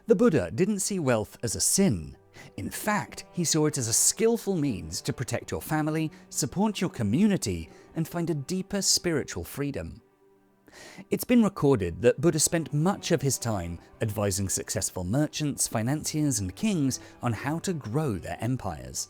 The Buddha didn't see wealth as a sin. In fact, he saw it as a skillful means to protect your family, support your community, and find a deeper spiritual freedom. It's been recorded that Buddha spent much of his time advising successful merchants, financiers, and kings on how to grow their empires.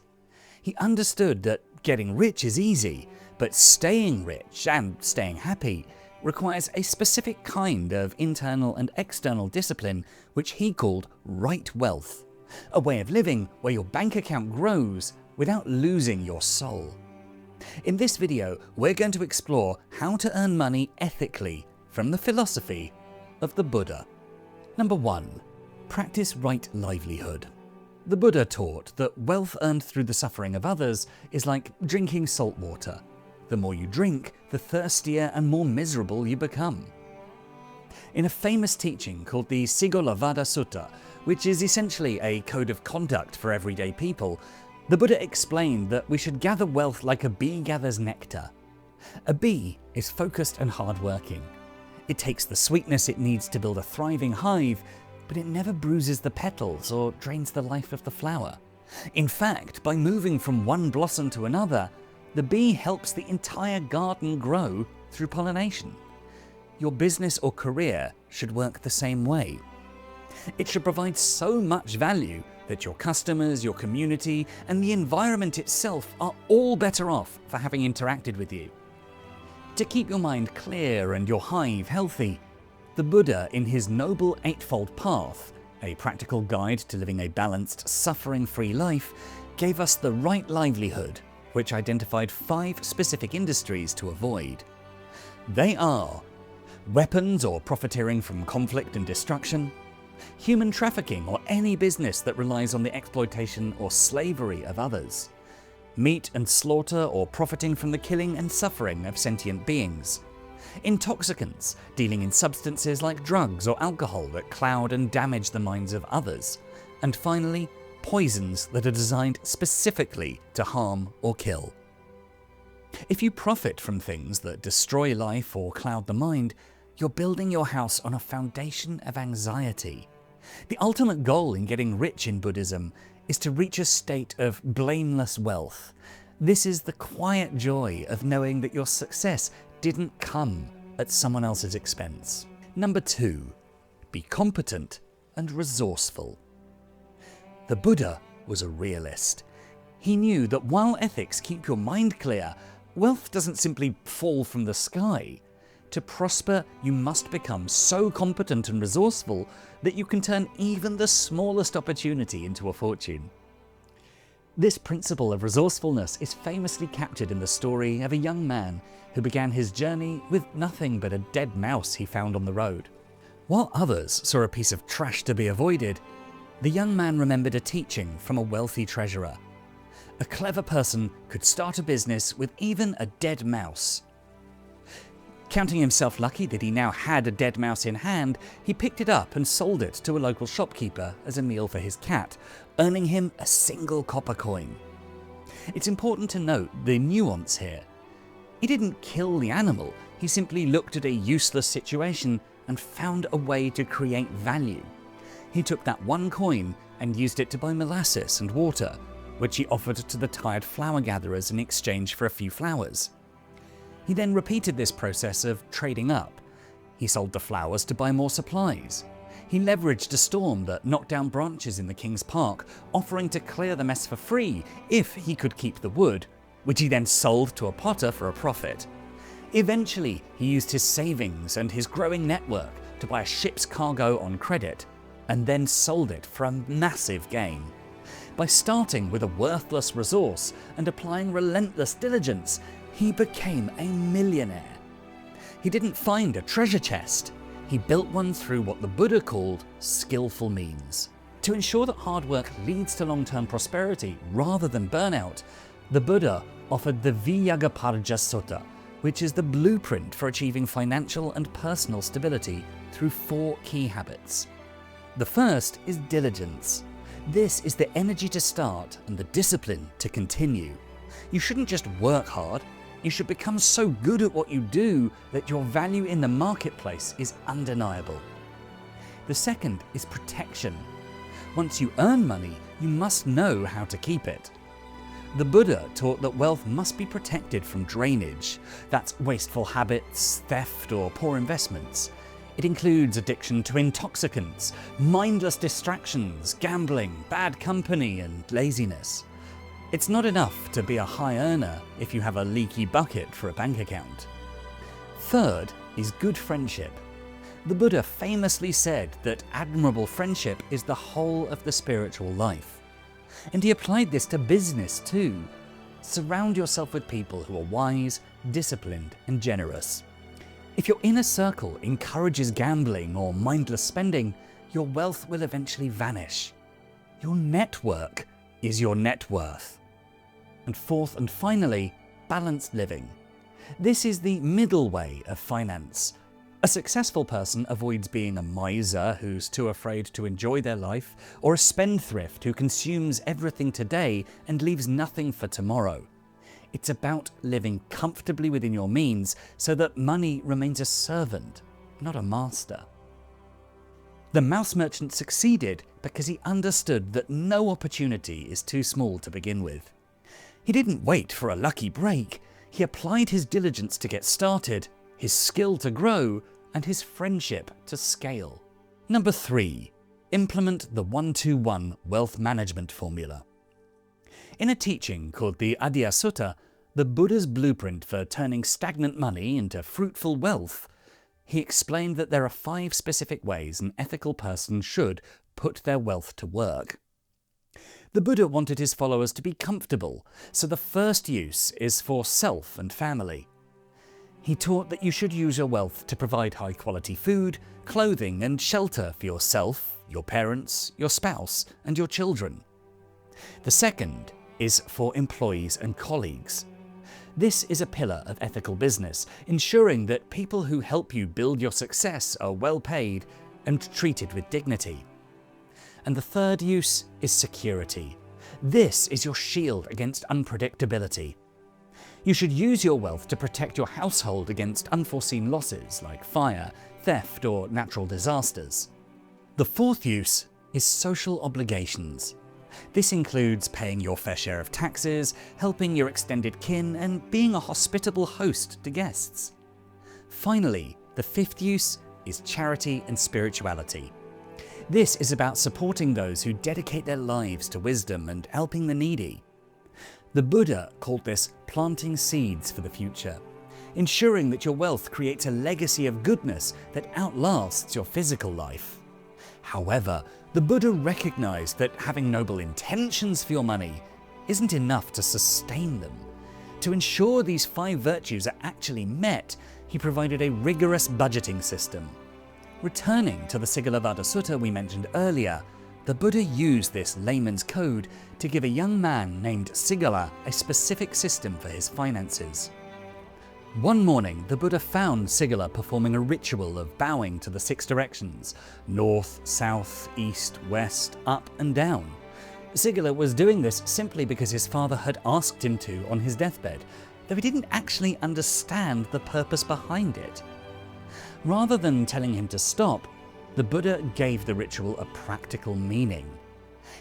He understood that getting rich is easy, but staying rich and staying happy requires a specific kind of internal and external discipline, which he called right wealth, a way of living where your bank account grows without losing your soul. In this video, we're going to explore how to earn money ethically from the philosophy of the Buddha. Number 1. Practice right livelihood. The Buddha taught that wealth earned through the suffering of others is like drinking salt water. The more you drink, the thirstier and more miserable you become. In a famous teaching called the Sigolavada Sutta, which is essentially a code of conduct for everyday people, the Buddha explained that we should gather wealth like a bee gathers nectar. A bee is focused and hardworking. It takes the sweetness it needs to build a thriving hive, but it never bruises the petals or drains the life of the flower. In fact, by moving from one blossom to another, the bee helps the entire garden grow through pollination. Your business or career should work the same way. It should provide so much value that your customers, your community, and the environment itself are all better off for having interacted with you. To keep your mind clear and your hive healthy, the Buddha, in his Noble Eightfold Path, a practical guide to living a balanced, suffering-free life, gave us the right livelihood, which identified 5 specific industries to avoid. They are weapons or profiteering from conflict and destruction, human trafficking or any business that relies on the exploitation or slavery of others, meat and slaughter or profiting from the killing and suffering of sentient beings, intoxicants, dealing in substances like drugs or alcohol that cloud and damage the minds of others, and finally, poisons that are designed specifically to harm or kill. If you profit from things that destroy life or cloud the mind, you're building your house on a foundation of anxiety. The ultimate goal in getting rich in Buddhism is to reach a state of blameless wealth. This is the quiet joy of knowing that your success didn't come at someone else's expense. Number 2. Be competent and resourceful. The Buddha was a realist. He knew that while ethics keep your mind clear, wealth doesn't simply fall from the sky. To prosper, you must become so competent and resourceful that you can turn even the smallest opportunity into a fortune. This principle of resourcefulness is famously captured in the story of a young man who began his journey with nothing but a dead mouse he found on the road. While others saw a piece of trash to be avoided, the young man remembered a teaching from a wealthy treasurer. A clever person could start a business with even a dead mouse. Counting himself lucky that he now had a dead mouse in hand, he picked it up and sold it to a local shopkeeper as a meal for his cat, earning him a single copper coin. It's important to note the nuance here. He didn't kill the animal, he simply looked at a useless situation and found a way to create value. He took that one coin and used it to buy molasses and water, which he offered to the tired flower gatherers in exchange for a few flowers. He then repeated this process of trading up. He sold the flowers to buy more supplies. He leveraged a storm that knocked down branches in the king's park, offering to clear the mess for free if he could keep the wood, which he then sold to a potter for a profit. Eventually, he used his savings and his growing network to buy a ship's cargo on credit, and then sold it for a massive gain. By starting with a worthless resource and applying relentless diligence, he became a millionaire. He didn't find a treasure chest. He built one through what the Buddha called skillful means. To ensure that hard work leads to long-term prosperity rather than burnout, the Buddha offered the Vijagaparja Sutta, which is the blueprint for achieving financial and personal stability through 4 key habits. The first is diligence. This is the energy to start and the discipline to continue. You shouldn't just work hard, you should become so good at what you do that your value in the marketplace is undeniable. The second is protection. Once you earn money, you must know how to keep it. The Buddha taught that wealth must be protected from drainage. That's wasteful habits, theft, or poor investments. It includes addiction to intoxicants, mindless distractions, gambling, bad company, and laziness. It's not enough to be a high earner if you have a leaky bucket for a bank account. Third is good friendship. The Buddha famously said that admirable friendship is the whole of the spiritual life. And he applied this to business too. Surround yourself with people who are wise, disciplined, and generous. If your inner circle encourages gambling or mindless spending, your wealth will eventually vanish. Your network is your net worth. And fourth and finally, balanced living. This is the middle way of finance. A successful person avoids being a miser who's too afraid to enjoy their life, or a spendthrift who consumes everything today and leaves nothing for tomorrow. It's about living comfortably within your means so that money remains a servant, not a master. The mouse merchant succeeded because he understood that no opportunity is too small to begin with. He didn't wait for a lucky break. He applied his diligence to get started, his skill to grow, and his friendship to scale. Number 3. Implement the 1-2-1 wealth management formula. In a teaching called the Adya Sutta, the Buddha's blueprint for turning stagnant money into fruitful wealth, he explained that there are 5 specific ways an ethical person should put their wealth to work. The Buddha wanted his followers to be comfortable, so the first use is for self and family. He taught that you should use your wealth to provide high-quality food, clothing, and shelter for yourself, your parents, your spouse, and your children. The second is for employees and colleagues. This is a pillar of ethical business, ensuring that people who help you build your success are well paid and treated with dignity. And the third use is security. This is your shield against unpredictability. You should use your wealth to protect your household against unforeseen losses like fire, theft, or natural disasters. The fourth use is social obligations. This includes paying your fair share of taxes, helping your extended kin, and being a hospitable host to guests. Finally, the fifth use is charity and spirituality. This is about supporting those who dedicate their lives to wisdom and helping the needy. The Buddha called this planting seeds for the future, ensuring that your wealth creates a legacy of goodness that outlasts your physical life. However, the Buddha recognized that having noble intentions for your money isn't enough to sustain them. To ensure these 5 virtues are actually met, he provided a rigorous budgeting system. Returning to the Sigalovada Sutta we mentioned earlier, the Buddha used this layman's code to give a young man named Sigala a specific system for his finances. One morning, the Buddha found Sigala performing a ritual of bowing to the 6 directions: north, south, east, west, up and down. Sigala was doing this simply because his father had asked him to on his deathbed, though he didn't actually understand the purpose behind it. Rather than telling him to stop, the Buddha gave the ritual a practical meaning.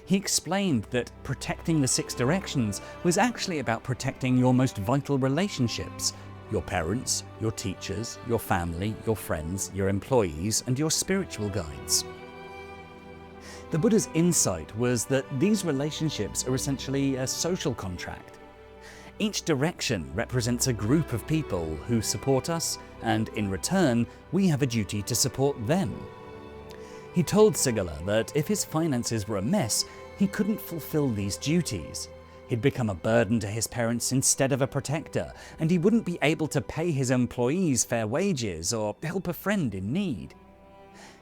He explained that protecting the 6 directions was actually about protecting your most vital relationships: your parents, your teachers, your family, your friends, your employees, and your spiritual guides. The Buddha's insight was that these relationships are essentially a social contract. Each direction represents a group of people who support us, and in return, we have a duty to support them. He told Sigala that if his finances were a mess, he couldn't fulfill these duties. He'd become a burden to his parents instead of a protector, and he wouldn't be able to pay his employees fair wages or help a friend in need.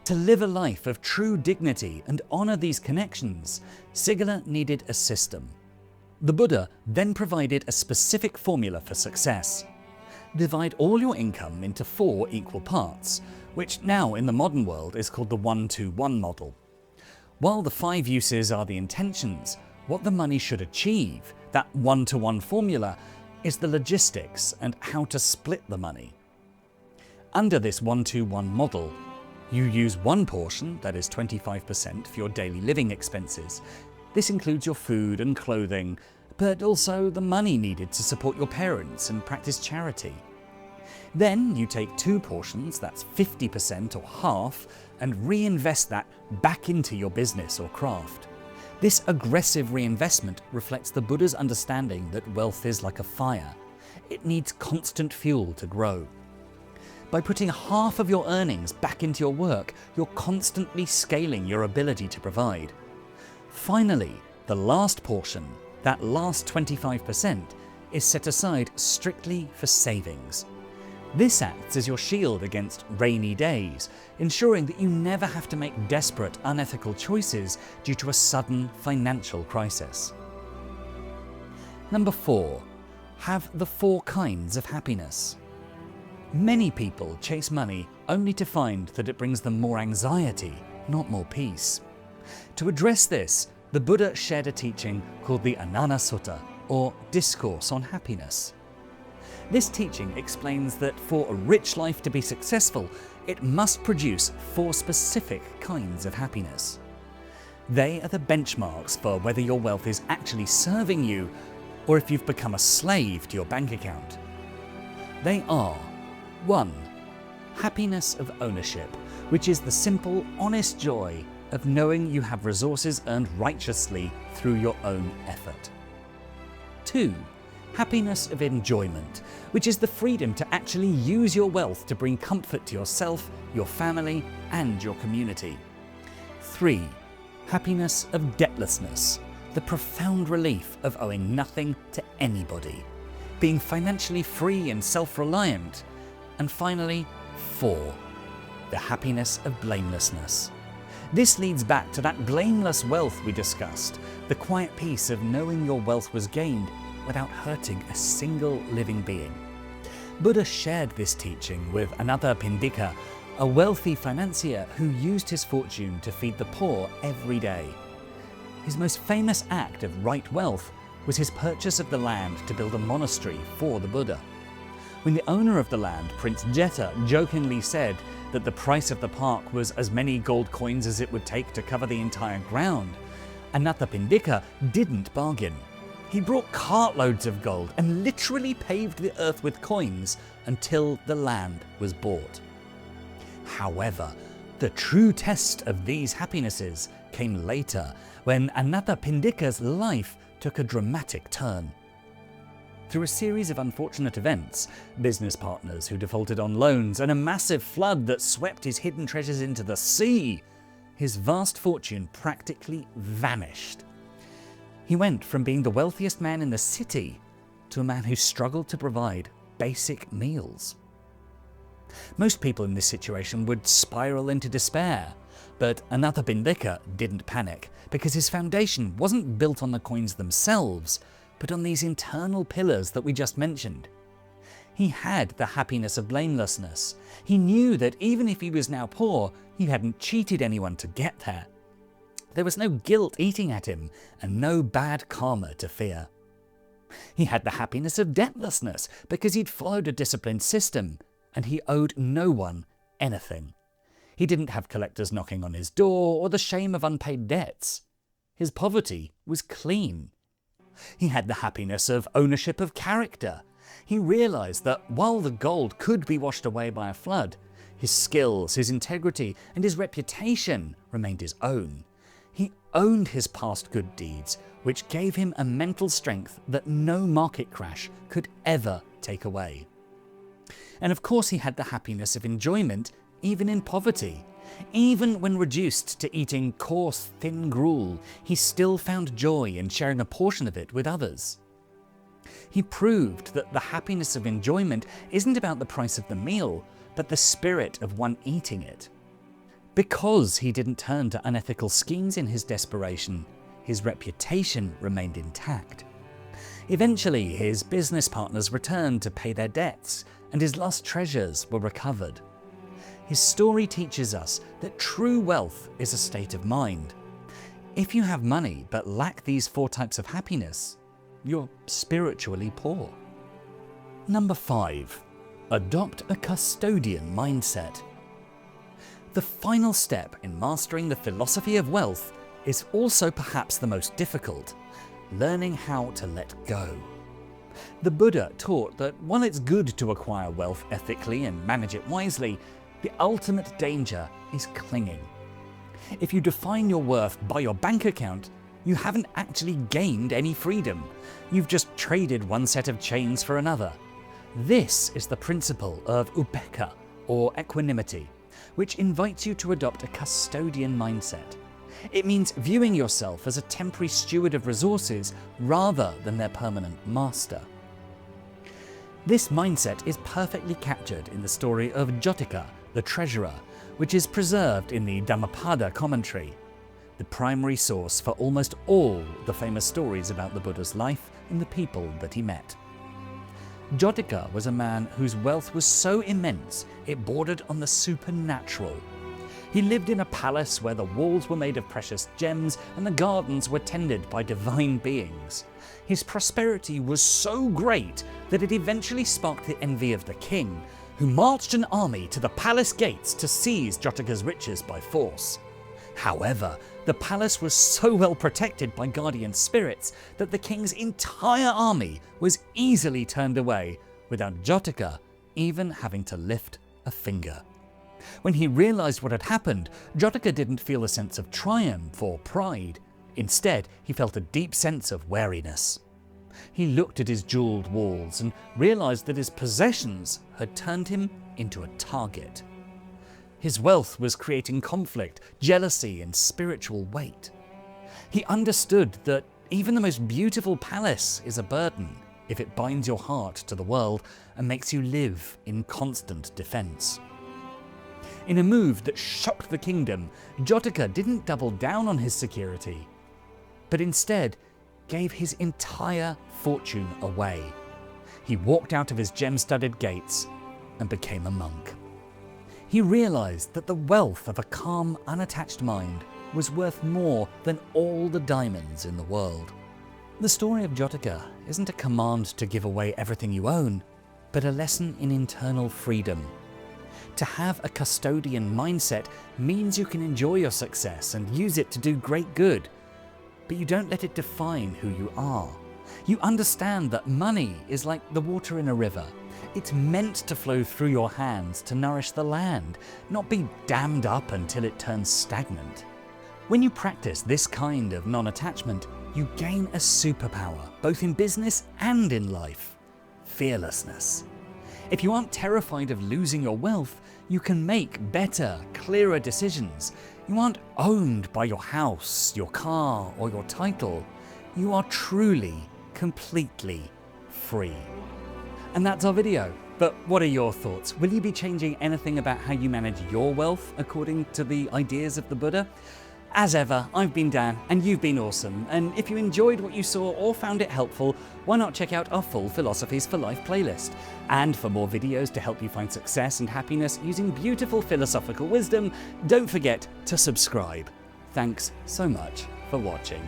To live a life of true dignity and honor these connections, Sigala needed a system. The Buddha then provided a specific formula for success. Divide all your income into 4 equal parts, which now in the modern world is called the 1-2-1 model. While the 5 uses are the intentions, what the money should achieve, that 1-to-1 formula, is the logistics and how to split the money. Under this 1-2-1 model, You use one portion, that is 25%, for your daily living expenses. This includes your food and clothing, but also the money needed to support your parents and practice charity. Then you take 2 portions, that's 50% or half, and reinvest that back into your business or craft. This aggressive reinvestment reflects the Buddha's understanding that wealth is like a fire. It needs constant fuel to grow. By putting half of your earnings back into your work, you're constantly scaling your ability to provide. Finally, the last portion, that last 25%, is set aside strictly for savings. This acts as your shield against rainy days, ensuring that you never have to make desperate, unethical choices due to a sudden financial crisis. Number 4. Have the 4 kinds of happiness. Many people chase money only to find that it brings them more anxiety, not more peace. To address this, the Buddha shared a teaching called the Anana Sutta, or Discourse on Happiness. This teaching explains that for a rich life to be successful, it must produce 4 specific kinds of happiness. They are the benchmarks for whether your wealth is actually serving you or if you've become a slave to your bank account. They are: 1. Happiness of ownership, which is the simple, honest joy of knowing you have resources earned righteously through your own effort. 2. Happiness of enjoyment, which is the freedom to actually use your wealth to bring comfort to yourself, your family, and your community. 3. Happiness of debtlessness, the profound relief of owing nothing to anybody, being financially free and self-reliant. And finally, 4. The happiness of blamelessness. This leads back to that blameless wealth we discussed, the quiet peace of knowing your wealth was gained without hurting a single living being. Buddha shared this teaching with another Pindika, a wealthy financier who used his fortune to feed the poor every day. His most famous act of right wealth was his purchase of the land to build a monastery for the Buddha. When the owner of the land, Prince Jeta, jokingly said that the price of the park was as many gold coins as it would take to cover the entire ground, Anathapindika didn't bargain. He brought cartloads of gold and literally paved the earth with coins until the land was bought. However, the true test of these happinesses came later, when Anathapindika's life took a dramatic turn. Through a series of unfortunate events, business partners who defaulted on loans, and a massive flood that swept his hidden treasures into the sea, his vast fortune practically vanished. He went from being the wealthiest man in the city to a man who struggled to provide basic meals. Most people in this situation would spiral into despair, but Anathapindika didn't panic because his foundation wasn't built on the coins themselves, but on these internal pillars that we just mentioned. He had the happiness of blamelessness. He knew that even if he was now poor, he hadn't cheated anyone to get there. There was no guilt eating at him and no bad karma to fear. He had the happiness of debtlessness because he'd followed a disciplined system and he owed no one anything. He didn't have collectors knocking on his door or the shame of unpaid debts. His poverty was clean. He had the happiness of ownership of character. He realized that while the gold could be washed away by a flood, his skills, his integrity, and his reputation remained his own. He owned his past good deeds, which gave him a mental strength that no market crash could ever take away. And of course he had the happiness of enjoyment even in poverty. Even when reduced to eating coarse, thin gruel, he still found joy in sharing a portion of it with others. He proved that the happiness of enjoyment isn't about the price of the meal, but the spirit of one eating it. Because he didn't turn to unethical schemes in his desperation, his reputation remained intact. Eventually, his business partners returned to pay their debts, and his lost treasures were recovered. His story teaches us that true wealth is a state of mind. If you have money but lack these 4 types of happiness, you're spiritually poor. Number 5. Adopt a custodian mindset. The final step in mastering the philosophy of wealth is also perhaps the most difficult: learning how to let go. The Buddha taught that while it's good to acquire wealth ethically and manage it wisely, the ultimate danger is clinging. If you define your worth by your bank account, you haven't actually gained any freedom. You've just traded one set of chains for another. This is the principle of upekkha, or equanimity, which invites you to adopt a custodian mindset. It means viewing yourself as a temporary steward of resources rather than their permanent master. This mindset is perfectly captured in the story of Jyotika, the treasurer, which is preserved in the Dhammapada commentary, the primary source for almost all the famous stories about the Buddha's life and the people that he met. Jyotika was a man whose wealth was so immense it bordered on the supernatural. He lived in a palace where the walls were made of precious gems and the gardens were tended by divine beings. His prosperity was so great that it eventually sparked the envy of the king, who marched an army to the palace gates to seize Jyotika's riches by force. However, the palace was so well protected by guardian spirits that the king's entire army was easily turned away without Jyotika even having to lift a finger. When he realized what had happened, Jyotika didn't feel a sense of triumph or pride. Instead, he felt a deep sense of wariness. He looked at his jeweled walls and realized that his possessions had turned him into a target. His wealth was creating conflict, jealousy, and spiritual weight. He understood that even the most beautiful palace is a burden if it binds your heart to the world and makes you live in constant defense. In a move that shocked the kingdom, Jyotika didn't double down on his security, but instead gave his entire fortune away. He walked out of his gem-studded gates and became a monk. He realized that the wealth of a calm, unattached mind was worth more than all the diamonds in the world. The story of Jyotika isn't a command to give away everything you own, but a lesson in internal freedom. To have a custodian mindset means you can enjoy your success and use it to do great good, but you don't let it define who you are. You understand that money is like the water in a river. It's meant to flow through your hands to nourish the land, not be dammed up until it turns stagnant. When you practice this kind of non-attachment, you gain a superpower, both in business and in life: fearlessness. If you aren't terrified of losing your wealth, you can make better, clearer decisions. You aren't owned by your house, your car, or your title. You are truly, completely free. And that's our video. But what are your thoughts? Will you be changing anything about how you manage your wealth according to the ideas of the Buddha? As ever, I've been Dan, and you've been awesome. And if you enjoyed what you saw or found it helpful, why not check out our full Philosophies for Life playlist? And for more videos to help you find success and happiness using beautiful philosophical wisdom, don't forget to subscribe. Thanks so much for watching.